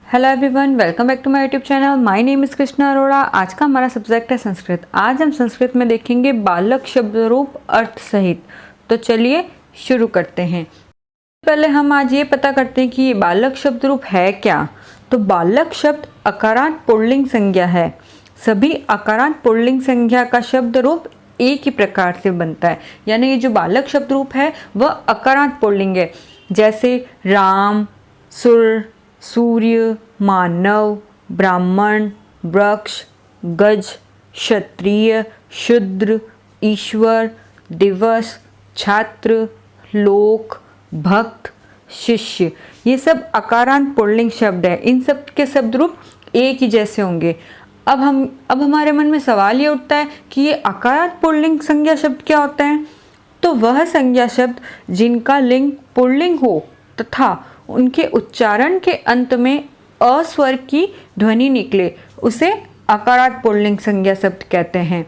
Hello everyone, welcome back to my YouTube channel. My name is Krishna Arora. आज का हमारा subject है संस्कृत। आज हम संस्कृत में देखेंगे बालक शब्द रूप अर्थ सहित। तो चलिए शुरू करते हैं। पहले हम आज ये पता करते हैं कि ये बालक शब्द रूप है क्या। तो बालक शब्द अकारांत पुल्लिंग संज्ञा है। सभी अकारांत पुल्लिंग संज्ञा का शब्द रूप एक ही प्रकार से बनता है, यानी ये जो बालक शब्द रूप है वह अकारांत पुल्लिंग है। जैसे राम, सुर, सूर्य, मानव, ब्राह्मण, वृक्ष, गज, क्षत्रिय, शूद्र, ईश्वर, दिवस, छात्र, लोक, भक्त, शिष्य, ये सब अकारांत पुल्लिंग शब्द है। इन सब के शब्द रूप एक ही जैसे होंगे। अब हमारे मन में सवाल ये उठता है कि ये अकारांत पुल्लिंग संज्ञा शब्द क्या होते हैं। तो वह संज्ञा शब्द जिनका लिंग पुल्लिंग हो तथा उनके उच्चारण के अंत में अ स्वर की ध्वनि निकले, उसे अकारांत पुल्लिंग संज्ञा शब्द कहते हैं।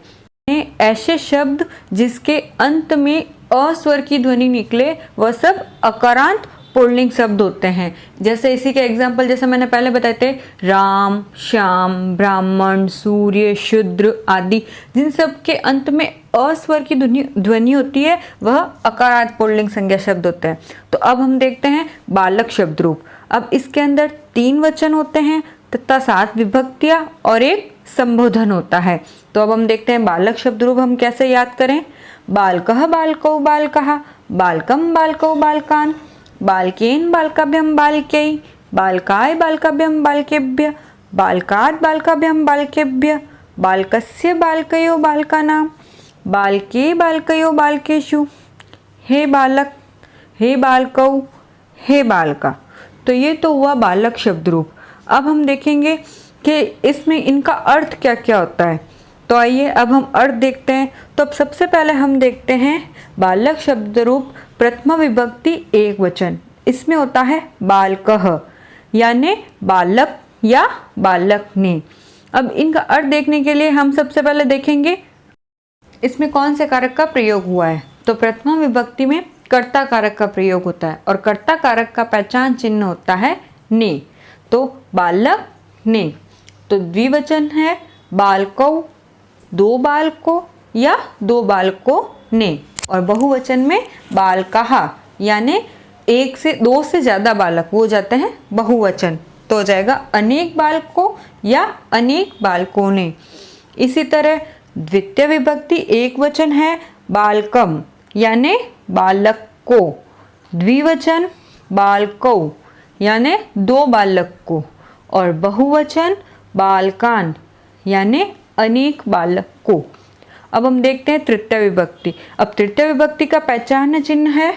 ऐसे शब्द जिसके अंत में अ स्वर की ध्वनि निकले वह सब अकारांत पुल्लिंग शब्द होते हैं। जैसे इसी के एग्जाम्पल जैसे मैंने पहले बताए थे, राम, श्याम, ब्राह्मण, सूर्य, शूद्र आदि, जिन सब के अंत में अ स्वर की ध्वनि होती है वह अकारांत पुल्लिंग संज्ञा शब्द होते हैं। तो अब हम देखते हैं बालक शब्द रूप। अब इसके अंदर 3 वचन होते हैं तथा 7 विभक्तियां और एक संबोधन होता है। तो अब हम देखते हैं बालक शब्द रूप हम कैसे याद करें। बालकः बालकौ बालकः, बालकं बालकौ बालकान्, बालकेन बालकाभ्यं बालकै, बालकाय बालकाभ्यं बालकेभ्यः, बालकात् बालकाभ्यं बालकेभ्यः, बालकस्य बालकयो बालकानां, बालके बालकयो बालकेषु, हे बालक, हे बालकौ, हे बालका। तो ये तो हुआ बालक शब्द रूप। अब हम देखेंगे कि इसमें इनका अर्थ क्या क्या होता है। तो आइए अब हम अर्थ देखते हैं। तो अब सबसे पहले हम देखते हैं बालक शब्द रूप प्रथमा विभक्ति एक वचन। इसमें होता है बालकः, यानी बालक या बालक ने। अब इनका अर्थ देखने के लिए हम सबसे पहले देखेंगे इसमें कौन से कारक का प्रयोग हुआ है। तो प्रथमा विभक्ति में कर्ता कारक का प्रयोग होता है और कर्ता कारक का पहचान चिन्ह होता है ने। तो बालक ने। तो द्विवचन है बालकौ, 2 बालकों या 2 बालकों ने। और बहुवचन में बालकाः, यानी 1 से 2 से ज़्यादा बालक वो जाते हैं बहुवचन। तो हो जाएगा अनेक बालकों या अनेक बालकों ने। इसी तरह द्वितीय विभक्ति एक वचन है बालकम, यानी बालक को। द्विवचन बालकौ, यानी 2 बालक को। और बहुवचन बालकान, यानी अनेक बालक को। अब हम देखते हैं तृतीय विभक्ति। अब तृतीय विभक्ति का पहचान चिन्ह है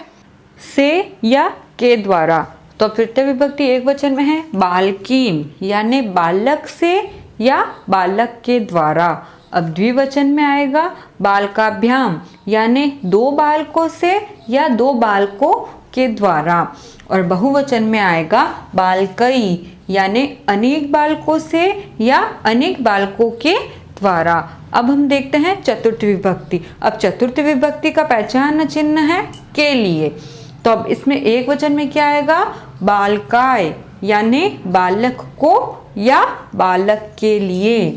से या के द्वारा। तो तृतीय विभक्ति एक वचन में है बालकीन, यानी बालक से या बालक के द्वारा। अब द्विवचन में आएगा बालकाभ्याम, यानी 2 बालकों से या 2 बालकों के द्वारा। और बहुवचन में आएगा बालकई, यानी अनेक बालकों से या अनेक बालकों के द्वारा। अब हम देखते हैं चतुर्थ विभक्ति। अब चतुर्थ विभक्ति का पहचान चिन्ह है के लिए। तो अब इसमें एक वचन में क्या आएगा बालकाय, यानी बालक को या बालक के लिए।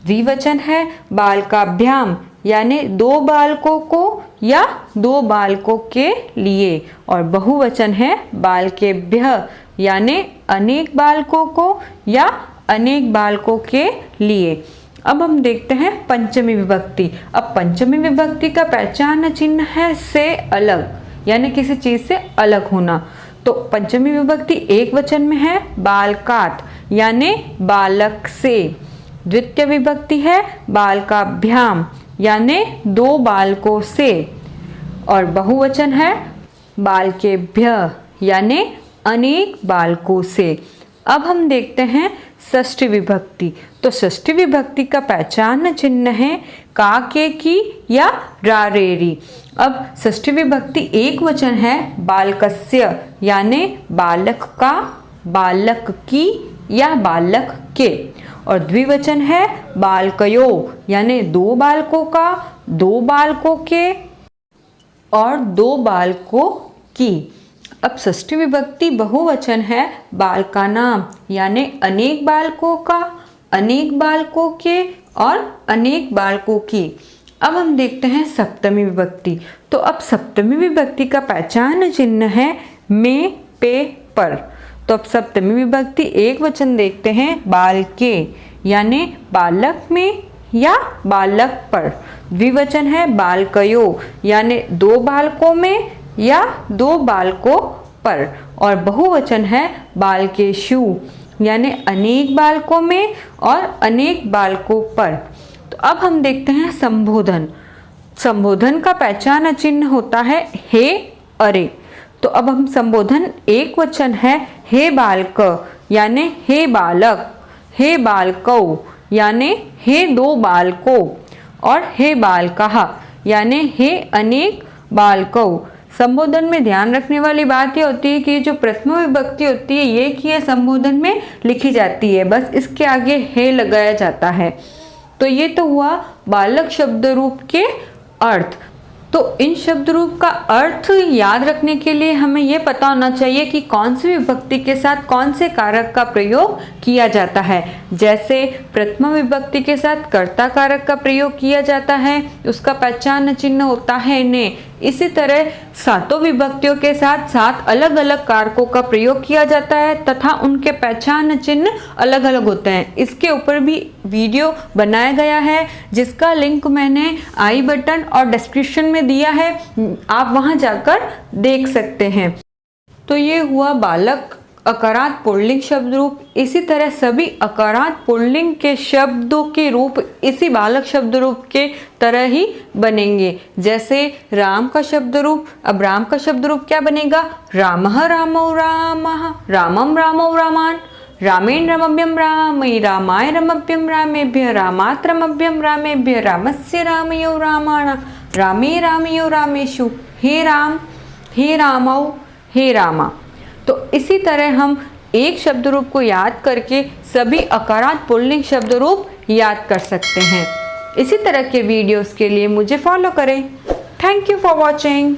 द्विवचन है बालकाभ्याम, यानी 2 बालकों को या 2 बालकों के लिए। और बहुवचन है बालकेभ्यः, यानी अनेक बालकों को या अनेक बालकों के लिए। अब हम देखते हैं पंचमी विभक्ति। अब पंचमी विभक्ति का पहचान चिन्ह है से अलग, यानी किसी चीज से अलग होना। तो पंचमी विभक्ति एक वचन में है बालकात, यानी बालक से। द्वितीय विभक्ति है बालकाभ्याम, यानी 2 बालकों से। और बहुवचन है बालकेभ्यः, यानी अनेक बालकों से। अब हम देखते हैं षष्ठी विभक्ति। तो षष्ठी विभक्ति का पहचान चिन्ह है का, के, की या रारेरी। अब षष्ठी विभक्ति एक वचन है बालकस्य, यानी बालक का, बालक की या बालक के। और द्विवचन है बालकयो, यानी 2 बालकों का, 2 बालकों के और 2 बालकों की। अब षष्ठी विभक्ति बहुवचन है बाल का नाम, यानी अनेक बालकों का, अनेक बालकों के और अनेक बालकों की। अब हम देखते हैं सप्तमी विभक्ति। तो अब सप्तमी विभक्ति का पहचान चिन्ह है में, पे, पर। तो अब सप्तमी विभक्ति एक वचन देखते हैं बाल के, यानी बालक में या बालक पर। द्विवचन है बालकयो, यानी दो बालकों में या दो बालकों पर। और बहुवचन है बालकेषु, यानी अनेक बालकों में और अनेक बालकों पर। तो अब हम देखते हैं संबोधन। संबोधन का पहचान चिन्ह होता है हे, अरे। तो अब हम संबोधन एक वचन है हे बालक, यानी हे बालक, हे बालकौ, यानी हे दो बालकों, और हे बालकः, यानी हे अनेक बालकौ। संबोधन में ध्यान रखने वाली बात ये होती है कि जो प्रथम विभक्ति होती है ये कि संबोधन में लिखी जाती है, बस इसके आगे हे लगाया जाता है। तो ये तो हुआ बालक शब्द रूप के अर्थ। तो इन शब्द रूप का अर्थ याद रखने के लिए हमें ये पता होना चाहिए कि कौन सी विभक्ति के साथ कौन से कारक का प्रयोग किया जाता है। जैसे प्रथम विभक्ति के साथ कर्ता कारक का प्रयोग किया जाता है, उसका पहचान चिन्ह होता है ने। इसी तरह सातों विभक्तियों के साथ सात अलग अलग कारकों का प्रयोग किया जाता है तथा उनके पहचान चिन्ह अलग अलग होते हैं। इसके ऊपर भी वीडियो बनाया गया है जिसका लिंक मैंने आई बटन और डिस्क्रिप्शन में दिया है, आप वहां जाकर देख सकते हैं। तो ये हुआ बालक अकारांत पुल्लिंग शब्द रूप। इसी तरह सभी अकारांत पुल्लिंग के शब्दों के रूप इसी बालक शब्द रूप के तरह ही बनेंगे। जैसे राम का शब्द रूप, अब राम का शब्द रूप क्या बनेगा? रामः रामौ रामः, रामं रामौ रामान, रामेण रमभ्यं रामै, रामाय रमभ्यं रामेभ्यः, रामात् रमभ्यं रामेभ्यः, रामस्य रामयो रामाण, रामे रामयो रामेषु, हे राम, हे रामौ, हे रामा। तो इसी तरह हम एक शब्द रूप को याद करके सभी अकारांत पुल्लिंग शब्द रूप याद कर सकते हैं। इसी तरह के वीडियोस के लिए मुझे फॉलो करें। Thank you for watching.